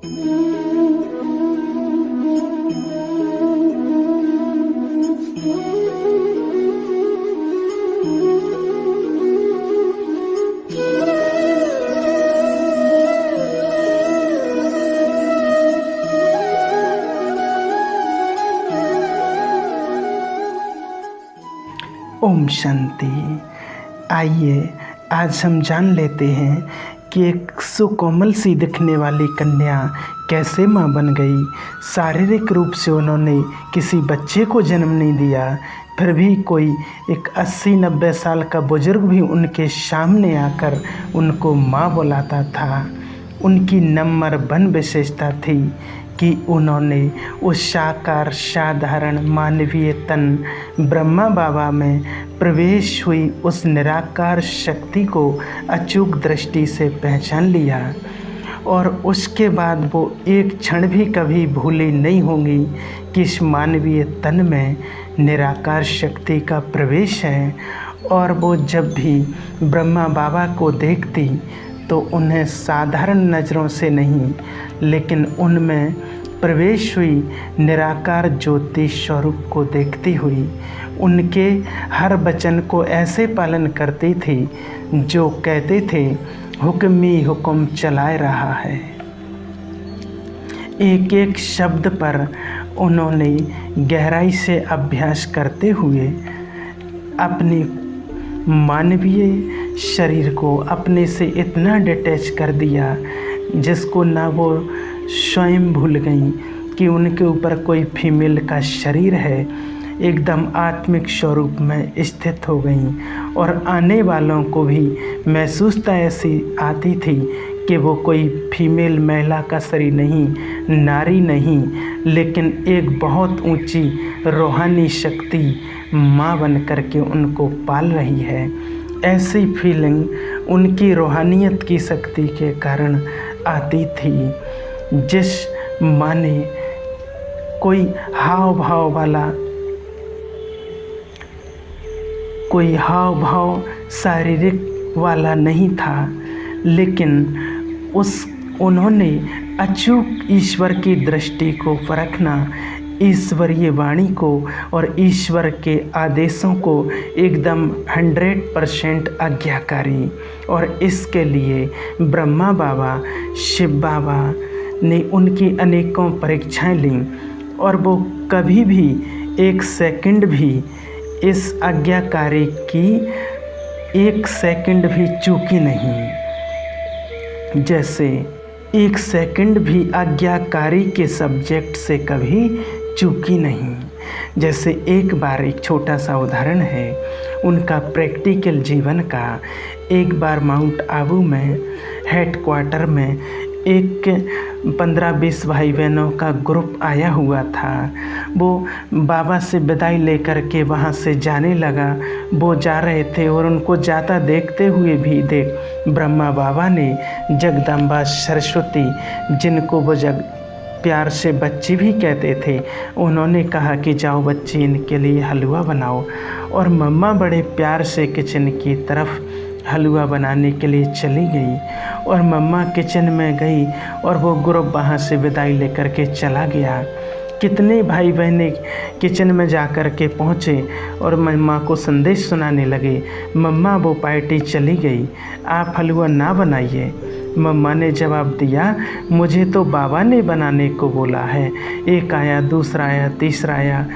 ओम शांति। आइए आज हम जान लेते हैं कि एक सुकोमल सी दिखने वाली कन्या कैसे माँ बन गई। शारीरिक रूप से उन्होंने किसी बच्चे को जन्म नहीं दिया, फिर भी कोई एक 80-90 साल का बुजुर्ग भी उनके सामने आकर उनको माँ बुलाता था। उनकी नंबर 1 विशेषता थी कि उन्होंने उस साकार साधारण मानवीय तन ब्रह्मा बाबा में प्रवेश हुई उस निराकार शक्ति को अचूक दृष्टि से पहचान लिया और उसके बाद वो एक क्षण भी कभी भूली नहीं होंगी कि इस मानवीय तन में निराकार शक्ति का प्रवेश है। और वो जब भी ब्रह्मा बाबा को देखती तो उन्हें साधारण नज़रों से नहीं, लेकिन उनमें प्रवेश हुई निराकार ज्योति स्वरूप को देखती हुई उनके हर वचन को ऐसे पालन करती थी जो कहते थे हुक्म ही हुक्म चलाए रहा है। एक एक शब्द पर उन्होंने गहराई से अभ्यास करते हुए अपनी मानवीय शरीर को अपने से इतना डिटैच कर दिया जिसको ना वो स्वयं भूल गई कि उनके ऊपर कोई फीमेल का शरीर है। एकदम आत्मिक स्वरूप में स्थित हो गई और आने वालों को भी महसूसता ऐसी आती थी कि वो कोई फीमेल महिला का शरीर नहीं, नारी नहीं, लेकिन एक बहुत ऊंची रूहानी शक्ति माँ बन करके उनको पाल रही है। ऐसी फीलिंग उनकी रूहानियत की शक्ति के कारण आती थी। जिस माँ ने कोई हाव भाव शारीरिक वाला नहीं था, लेकिन उन्होंने अचूक ईश्वर की दृष्टि को परखना, ईश्वरीय वाणी को और ईश्वर के आदेशों को एकदम 100% आज्ञाकारी। और इसके लिए ब्रह्मा बाबा, शिव बाबा ने उनकी अनेकों परीक्षाएं लीं और वो कभी भी एक सेकंड भी इस आज्ञाकारी की एक सेकंड भी चूकी नहीं। जैसे एक सेकंड भी आज्ञाकारी के सब्जेक्ट से कभी चूकी नहीं। जैसे एक बार एक छोटा सा उदाहरण है उनका प्रैक्टिकल जीवन का। एक बार माउंट आबू में हेडक्वार्टर में एक 15-20 भाई बहनों का ग्रुप आया हुआ था। वो बाबा से विदाई लेकर के वहाँ से जाने लगा। वो जा रहे थे और उनको जाता देखते हुए भी ब्रह्मा बाबा ने जगदम्बा सरस्वती, जिनको वो प्यार से बच्ची भी कहते थे, उन्होंने कहा कि जाओ बच्ची इनके लिए हलवा बनाओ। और मम्मा बड़े प्यार से किचन की तरफ हलवा बनाने के लिए चली गई और मम्मा किचन में गई और वो ग्रुप वहाँ से विदाई लेकर के चला गया। कितने भाई बहने किचन में जा कर के पहुँचे और मम्मा को संदेश सुनाने लगे, मम्मा वो पार्टी चली गई, आप हलवा ना बनाइए। मम्मा ने जवाब दिया, मुझे तो बाबा ने बनाने को बोला है। एक आया, दूसरा आया, तीसरा आया,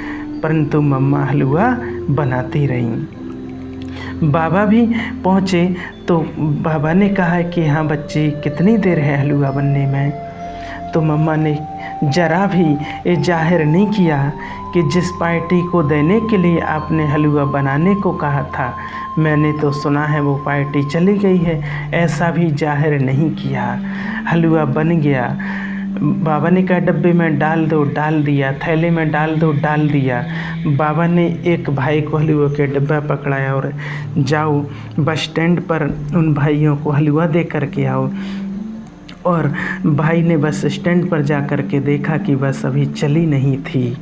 परंतु मम्मा हलवा बनाती रहीं। बाबा भी पहुँचे तो बाबा ने कहा कि हाँ बच्ची, कितनी देर है हलवा बनने में। तो मम्मा ने ज़रा भी ये जाहिर नहीं किया कि जिस पार्टी को देने के लिए आपने हलवा बनाने को कहा था, मैंने तो सुना है वो पार्टी चली गई है, ऐसा भी जाहिर नहीं किया। हलवा बन गया। बाबा ने कहा डब्बे में डाल दो, डाल दिया। थैले में डाल दो, डाल दिया। बाबा ने एक भाई को हलवा के डब्बा पकड़ाया और जाओ बस स्टैंड पर उन भाइयों को हलवा दे करके आओ। और भाई ने बस स्टैंड पर जा कर के देखा कि बस अभी चली नहीं थी।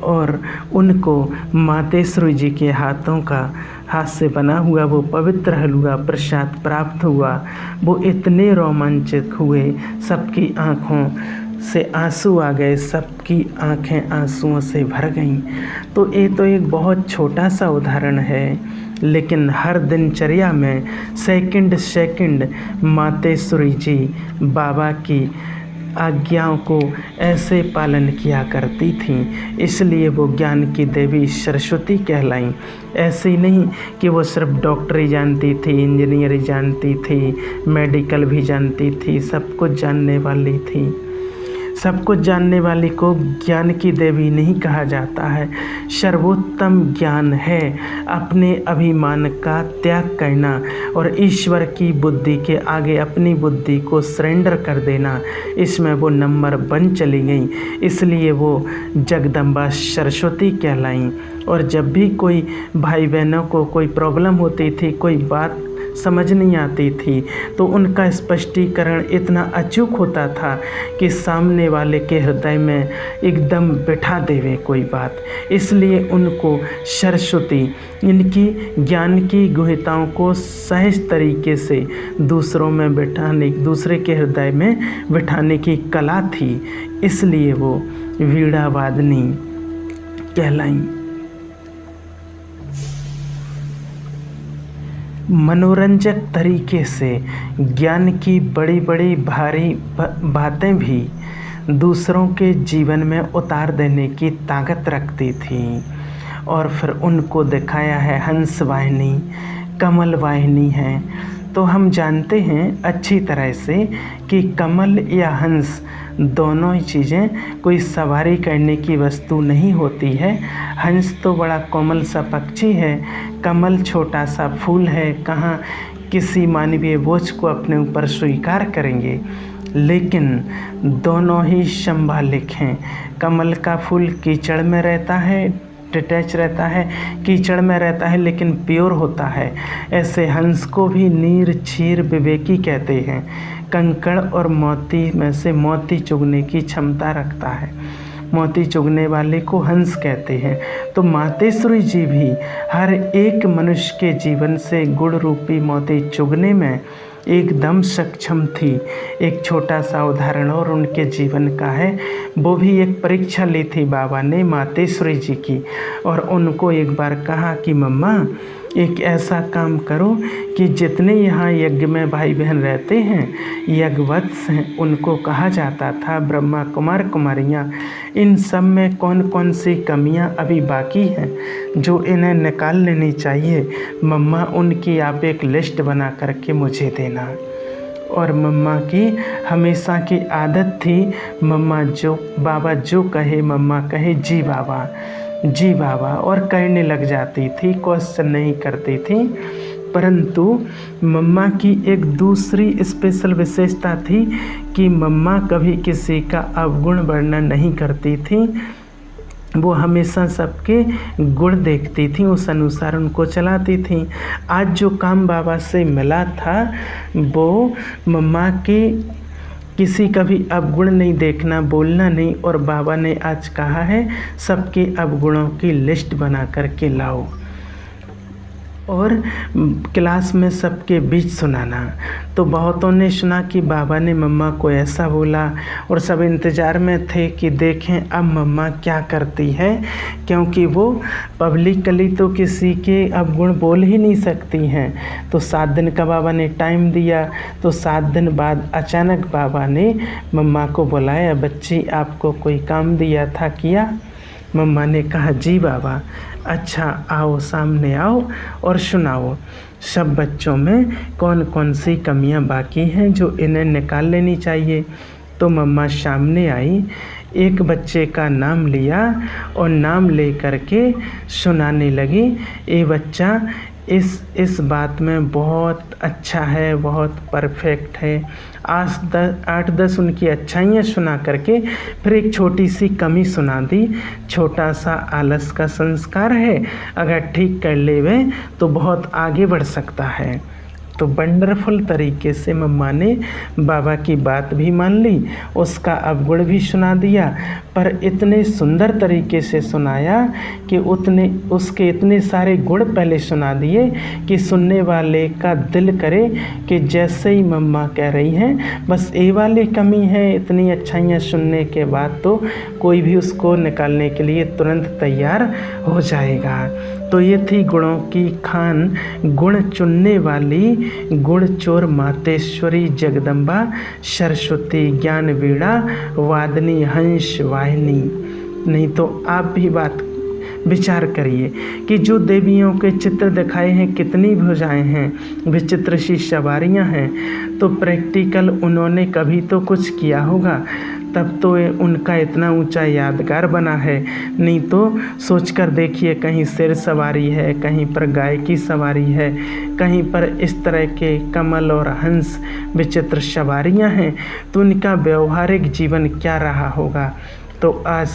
और उनको मातेश्वरी जी के हाथ से बना हुआ वो पवित्र हलवा प्रसाद प्राप्त हुआ। वो इतने रोमांचित हुए, सबकी आँखों से आंसू आ गए, सबकी आंखें आंसुओं से भर गईं। तो ये तो एक बहुत छोटा सा उदाहरण है, लेकिन हर दिनचर्या में सेकंड सेकंड मातेश्वरी जी बाबा की आज्ञाओं को ऐसे पालन किया करती थीं, इसलिए वो ज्ञान की देवी सरस्वती कहलाईं। ऐसे ही नहीं कि वो सिर्फ डॉक्टरी जानती थी, इंजीनियरिंग जानती थी, मेडिकल भी जानती थी, सब कुछ जानने वाली थी। सब कुछ जानने वाली को ज्ञान की देवी नहीं कहा जाता है। सर्वोत्तम ज्ञान है अपने अभिमान का त्याग करना और ईश्वर की बुद्धि के आगे अपनी बुद्धि को सरेंडर कर देना। इसमें वो नंबर 1 चली गई, इसलिए वो जगदम्बा सरस्वती कहलाईं। और जब भी कोई भाई बहनों को कोई प्रॉब्लम होती थी, कोई बात समझ नहीं आती थी, तो उनका स्पष्टीकरण इतना अचूक होता था कि सामने वाले के हृदय में एकदम बिठा देवे कोई बात। इसलिए उनको सरस्वती इनकी ज्ञान की गुहिताओं को सहज तरीके से दूसरों में बिठाने, दूसरे के हृदय में बिठाने की कला थी, इसलिए वो वीणावादनी कहलाईं। मनोरंजक तरीके से ज्ञान की बड़ी बड़ी भारी बातें भी दूसरों के जीवन में उतार देने की ताकत रखती थी। और फिर उनको दिखाया है हंस वाहिनी, कमल वाहिनी है। तो हम जानते हैं अच्छी तरह से कि कमल या हंस दोनों ही चीज़ें कोई सवारी करने की वस्तु नहीं होती है। हंस तो बड़ा कोमल सा पक्षी है, कमल छोटा सा फूल है, कहाँ किसी मानवीय बोझ को अपने ऊपर स्वीकार करेंगे। लेकिन दोनों ही संभालिक हैं। कमल का फूल कीचड़ में रहता है, डिटैच रहता है, कीचड़ में रहता है लेकिन प्योर होता है। ऐसे हंस को भी नीर क्षीर विवेकी कहते हैं। कंकड़ और मोती में से मोती चुगने की क्षमता रखता है, मोती चुगने वाले को हंस कहते हैं। तो मातेश्वरी जी भी हर एक मनुष्य के जीवन से गुण रूपी मोती चुगने में एकदम सक्षम थी। एक छोटा सा उदाहरण और उनके जीवन का है। वो भी एक परीक्षा ली थी बाबा ने मातेश्वरी जी की, और उनको एक बार कहा कि मम्मा एक ऐसा काम करो कि जितने यहाँ यज्ञ में भाई बहन रहते हैं, यज्ञवत्स हैं, उनको कहा जाता था ब्रह्मा कुमार कुमारियाँ, इन सब में कौन कौन सी कमियाँ अभी बाकी हैं जो इन्हें निकाल लेनी चाहिए। मम्मा उनकी आप एक लिस्ट बना करके मुझे देना। और मम्मा की हमेशा की आदत थी, बाबा जो कहे मम्मा कहे जी बाबा, जी बाबा, और कहने लग जाती थी, क्वेश्चन नहीं करती थी। परंतु मम्मा की एक दूसरी स्पेशल विशेषता थी कि मम्मा कभी किसी का अवगुण वर्णन नहीं करती थी। वो हमेशा सबके गुण देखती थी, उस अनुसार उनको चलाती थी। आज जो काम बाबा से मिला था वो मम्मा के किसी का भी अवगुण नहीं देखना, बोलना नहीं। और बाबा ने आज कहा है सबके अवगुणों की लिस्ट बना करके लाओ और क्लास में सबके बीच सुनाना। तो बहुतों ने सुना कि बाबा ने मम्मा को ऐसा बोला, और सब इंतज़ार में थे कि देखें अब मम्मा क्या करती है, क्योंकि वो पब्लिकली तो किसी के अवगुण बोल ही नहीं सकती हैं। तो 7 दिन का बाबा ने टाइम दिया। तो 7 दिन बाद अचानक बाबा ने मम्मा को बुलाया, बच्ची आपको कोई काम दिया था, किया? मम्मा ने कहा जी बाबा। अच्छा आओ, सामने आओ और सुनाओ सब बच्चों में कौन कौन सी कमियां बाकी हैं जो इन्हें निकाल लेनी चाहिए। तो मम्मा सामने आई, एक बच्चे का नाम लिया और नाम ले करके सुनाने लगी। ये बच्चा इस बात में बहुत अच्छा है, बहुत परफेक्ट है। 8-10 उनकी अच्छाइयाँ सुना करके फिर एक छोटी सी कमी सुना दी। छोटा सा आलस का संस्कार है, अगर ठीक कर लेवे तो बहुत आगे बढ़ सकता है। तो वंडरफुल तरीके से मम्मा ने बाबा की बात भी मान ली, उसका अवगुण भी सुना दिया, पर इतने सुंदर तरीके से सुनाया कि उसके इतने सारे गुण पहले सुना दिए कि सुनने वाले का दिल करे कि जैसे ही मम्मा कह रही हैं बस ये वाली कमी है। इतनी अच्छाइयाँ सुनने के बाद तो कोई भी उसको निकालने के लिए तुरंत तैयार हो जाएगा। तो ये थी गुणों की खान, गुण चुनने वाली गुण चोर मातेश्वरी जगदम्बा सरस्वती ज्ञान वीणा वादनी हंस वाहिनी। नहीं तो आप भी बात विचार करिए कि जो देवियों के चित्र दिखाए हैं कितनी भुजाएं हैं, विचित्र सी सवारियां हैं, तो प्रैक्टिकल उन्होंने कभी तो कुछ किया होगा, तब तो उनका इतना ऊंचा यादगार बना है। नहीं तो सोचकर देखिए, कहीं शेर सवारी है, कहीं पर गाय की सवारी है, कहीं पर इस तरह के कमल और हंस विचित्र सवारियां हैं, तो उनका व्यवहारिक जीवन क्या रहा होगा। तो आज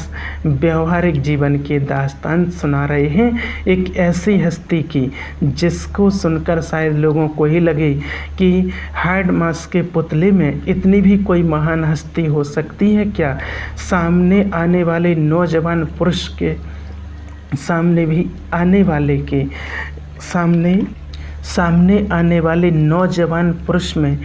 व्यवहारिक जीवन की दास्तान सुना रहे हैं एक ऐसी हस्ती की जिसको सुनकर शायद लोगों को ही लगे कि हार्ड मास के पुतले में इतनी भी कोई महान हस्ती हो सकती है क्या। सामने आने वाले नौजवान पुरुष के सामने आने वाले नौजवान पुरुष में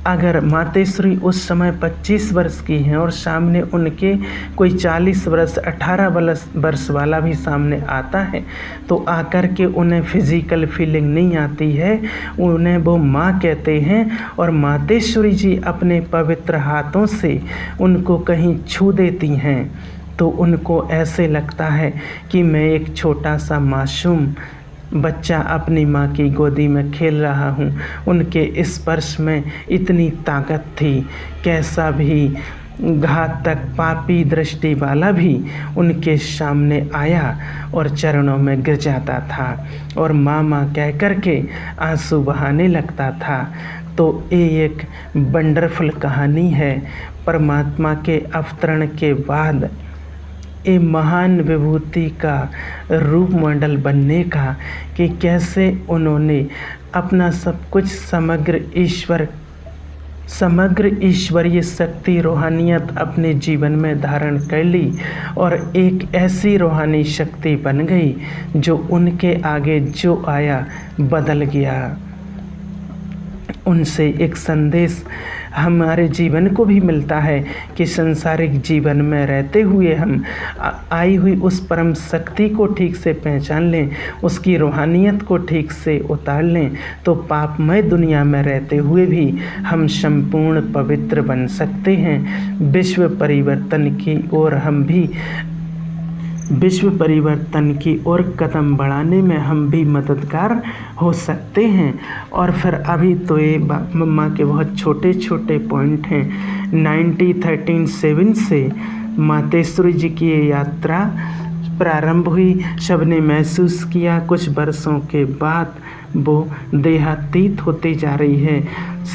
अगर मातेश्वरी उस समय 25 वर्ष की हैं और सामने उनके कोई 40 वर्ष 18 वर्ष वाला भी सामने आता है, तो आकर के उन्हें फिज़िकल फीलिंग नहीं आती है, उन्हें वो माँ कहते हैं और मातेश्वरी जी अपने पवित्र हाथों से उनको कहीं छू देती हैं, तो उनको ऐसे लगता है कि मैं एक छोटा सा मासूम बच्चा अपनी माँ की गोदी में खेल रहा हूँ। उनके स्पर्श में इतनी ताकत थी, कैसा भी घातक पापी दृष्टि वाला भी उनके सामने आया और चरणों में गिर जाता था और माँ माँ कह कर के आंसू बहाने लगता था। तो ये एक वंडरफुल कहानी है परमात्मा के अवतरण के बाद एक महान विभूति का रूप मॉडल बनने का, कि कैसे उन्होंने अपना सब कुछ समग्र ईश्वरीय शक्ति रूहानियत अपने जीवन में धारण कर ली और एक ऐसी रूहानी शक्ति बन गई जो उनके आगे जो आया बदल गया। उनसे एक संदेश हमारे जीवन को भी मिलता है कि संसारिक जीवन में रहते हुए हम आई हुई उस परम शक्ति को ठीक से पहचान लें, उसकी रूहानियत को ठीक से उतार लें, तो पापमय दुनिया में रहते हुए भी हम संपूर्ण पवित्र बन सकते हैं। विश्व परिवर्तन की ओर कदम बढ़ाने में हम भी मददगार हो सकते हैं। और फिर अभी तो ये मम्मा के बहुत छोटे छोटे पॉइंट हैं। 1913 से मातेश्वरी जी की ये यात्रा प्रारंभ हुई, सबने महसूस किया। कुछ वर्षों के बाद वो देहातीत होती जा रही है,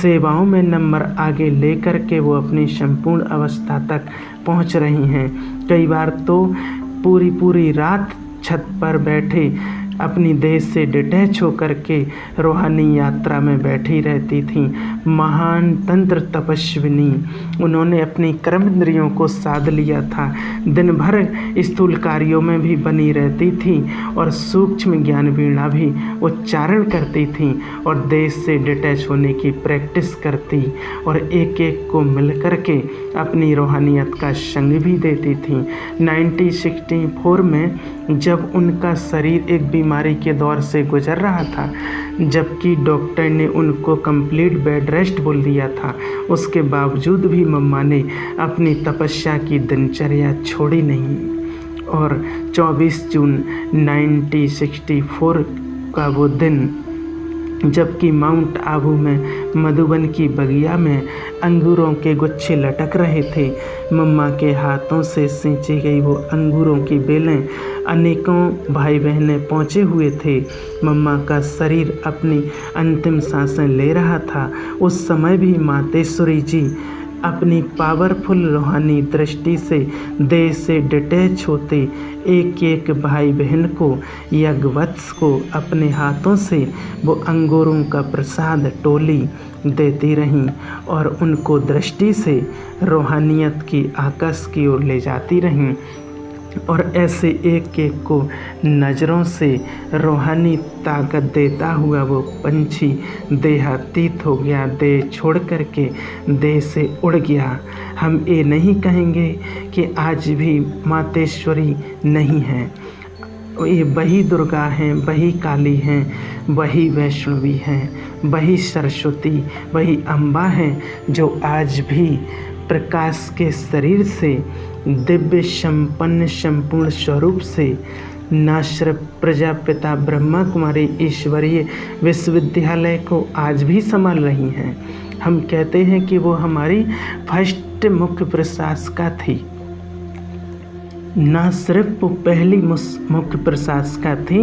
सेवाओं में नंबर आगे लेकर के वो अपनी संपूर्ण अवस्था तक पहुंच रही हैं। कई बार तो पूरी रात छत पर बैठे अपनी देश से डिटैच होकर के रूहानी यात्रा में बैठी रहती थीं। महान तंत्र तपस्विनी, उन्होंने अपनी कर्म इंद्रियों को साध लिया था, दिन भर स्थूल कार्यों में भी बनी रहती थी और सूक्ष्म ज्ञान वीणा भी उच्चारण करती थी और देश से डिटैच होने की प्रैक्टिस करती और एक एक को मिल कर के अपनी रूहानियत का संग भी देती थी। 1964 में जब उनका शरीर एक बीमारी के दौर से गुजर रहा था, जबकि डॉक्टर ने उनको कंप्लीट बेड रेस्ट बोल दिया था, उसके बावजूद भी मम्मा ने अपनी तपस्या की दिनचर्या छोड़ी नहीं। और 24 जून 1964 का वो दिन, जबकि माउंट आबू में मधुबन की बगिया में अंगूरों के गुच्छे लटक रहे थे, मम्मा के हाथों से सींची गई वो अंगूरों की बेलें अनेकों भाई बहनें पहुँचे हुए थे। मम्मा का शरीर अपनी अंतिम सांसें ले रहा था। उस समय भी मातेश्वरी जी अपनी पावरफुल रूहानी दृष्टि से देह से डिटैच होते एक एक भाई बहन को, यज्ञवत्स को अपने हाथों से वो अंगूरों का प्रसाद टोली देती रहीं और उनको दृष्टि से रूहानियत की आकाश की ओर ले जाती रहीं। और ऐसे एक एक को नज़रों से रूहानी ताकत देता हुआ वो पंछी देहातीत हो गया, देह छोड़ करके देह से उड़ गया। हम ये नहीं कहेंगे कि आज भी मातेश्वरी नहीं है, ये वही दुर्गा हैं, वही काली हैं, वही वैष्णवी हैं, वही सरस्वती, वही अम्बा हैं, जो आज भी प्रकाश के शरीर से दिव्य संपन्न संपूर्ण स्वरूप से न सिर्फ प्रजापिता ब्रह्मा कुमारी ईश्वरीय विश्वविद्यालय को आज भी संभाल रही हैं। हम कहते हैं कि वो हमारी फर्स्ट मुख्य प्रशासका थी, ना सिर्फ वो पहली मुख्य प्रशासका थी,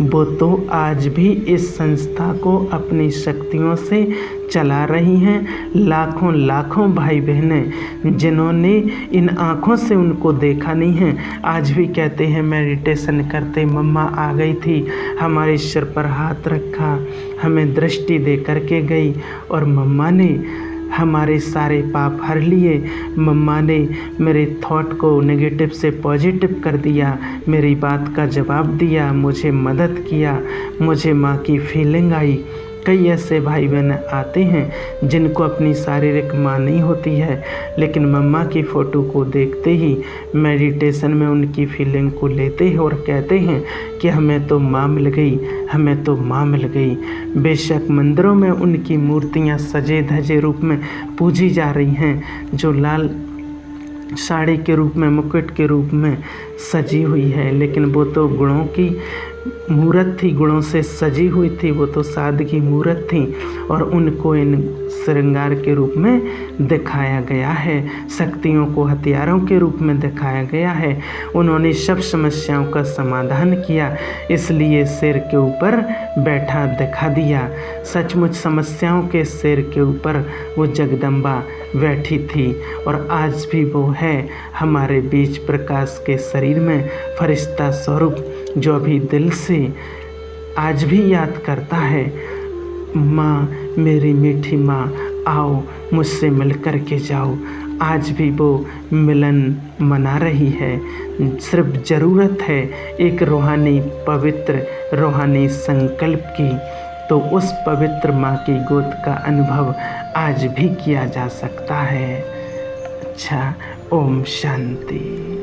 वो तो आज भी इस संस्था को अपनी शक्तियों से चला रही हैं। लाखों लाखों भाई बहनें जिन्होंने इन आँखों से उनको देखा नहीं है, आज भी कहते हैं मेडिटेशन करते मम्मा आ गई थी, हमारे सिर पर हाथ रखा, हमें दृष्टि दे करके गई और मम्मा ने हमारे सारे पाप हर लिए, मम्मा ने मेरे थॉट को नेगेटिव से पॉजिटिव कर दिया, मेरी बात का जवाब दिया, मुझे मदद किया, मुझे माँ की फीलिंग आई। कई ऐसे भाई बहन आते हैं जिनको अपनी शारीरिक माँ नहीं होती है, लेकिन मम्मा की फ़ोटो को देखते ही मेडिटेशन में उनकी फीलिंग को लेते हैं और कहते हैं कि हमें तो माँ मिल गई, हमें तो माँ मिल गई। बेशक मंदिरों में उनकी मूर्तियाँ सजे धजे रूप में पूजी जा रही हैं, जो लाल साड़ी के रूप में, मुकुट के रूप में सजी हुई है, लेकिन वो तो गुणों की मूर्त थी, गुणों से सजी हुई थी, वो तो सादगी मूर्त थी और उनको इन श्रृंगार के रूप में दिखाया गया है, शक्तियों को हथियारों के रूप में दिखाया गया है। उन्होंने सब समस्याओं का समाधान किया, इसलिए सिर के ऊपर बैठा दिखा दिया। सचमुच समस्याओं के सिर के ऊपर वो जगदम्बा बैठी थी और आज भी वो है हमारे बीच प्रकाश के शरीर में फरिश्ता स्वरूप, जो अभी दिल से आज भी याद करता है, माँ मेरी मीठी माँ आओ मुझसे मिल कर के जाओ। आज भी वो मिलन मना रही है, सिर्फ ज़रूरत है एक रूहानी पवित्र रूहानी संकल्प की, तो उस पवित्र माँ की गोद का अनुभव आज भी किया जा सकता है। अच्छा, ओम शांति।